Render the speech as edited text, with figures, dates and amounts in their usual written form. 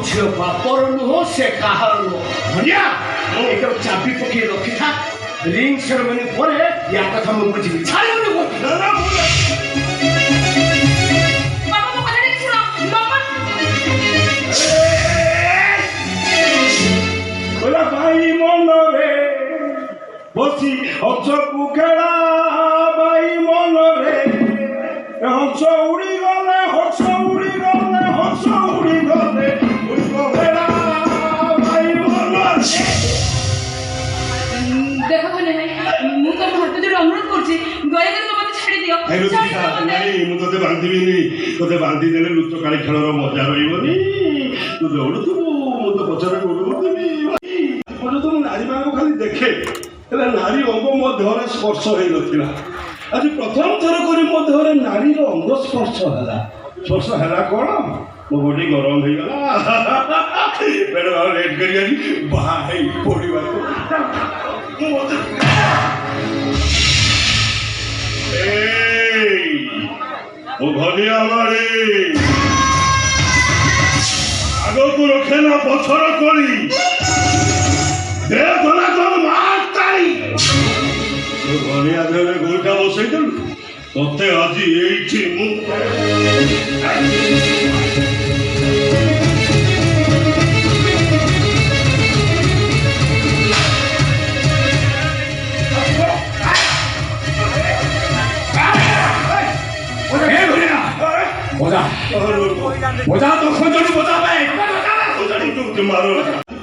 ଝିଅ ବାପର ନୁହଁ ସେ କାହାର ନୁହଁ ଧନିଆ ଏଟାକୁ ଚାବି ପକେଇ ରଖିଥା ରିଙ୍ଗ ସେରେମନି ପରେ ୟା କଥା ମୁଁ ବୁଝିବି ଛାଡ଼ିବନି ଭାଇ ମନରେ ବସି ହଂସକୁ ଖେଳା ଭାଇ ମନରେ ହଂସ ଉଡ଼ିଗଲେ ହଂସ ଉଡ଼ିଗଲେ ହଂସ ଉଡ଼ିଗଲେ ଖେଳା ଭାଇ ମନରେ ଦେଖ ଭାଇ ମୁଁ ତମ ହାତ ଯୋଉଟା ଅନୁରୋଧ କରୁଛି ଦୟାକରି ମତେ ଛାଡ଼ି ଦିଅ ନାଇଁ ମୁଁ ତତେ ବାନ୍ଧିବିନି ତତେ ବାନ୍ଧି ଦେଲେ ଲୁଚ କାଳି ଖେଳର ମଜା ରହିବନି ତୁ ଦୌଡୁଥିବୁ ମୁଁ ତ ପଛରେ ଗୋଡୁଥିବି ତୁ ନାରୀ ମାନଙ୍କୁ ଖାଲି ଦେଖେ ହେଲେ ନାରୀ ଅଙ୍ଗ ମୋ ଦେହରେ ସ୍ପର୍ଶ ହେଇନଥିଲା ଆଜି ପ୍ରଥମ ଥର କରି ମୋ ଦେହରେ ନାରୀର ଅଙ୍ଗ ସ୍ପର୍ଶ ହେଲା ସ୍ପର୍ଶ ହେଲା କଣ ମୋ ବଡି ଗରମ ହେଇଗଲା ବେଡ଼ ରେଟ୍ କରି ଆଜି ବାହା ହେଇ ପଡ଼ିବାକୁ ମୋ ଘନିଆ ମାରେ ଆଗକୁ ରଖେ ନା ପଛର କରି ଘନିଆ ଦେହରେ ଗୋଇଠା ବସେଇଦେଲୁ ତତେ ଆଜି ଏଇଠି ମୁଁ ବୋଝା ତ ଖୋଜଣି ବୋଝା ପାଇଁ ମାର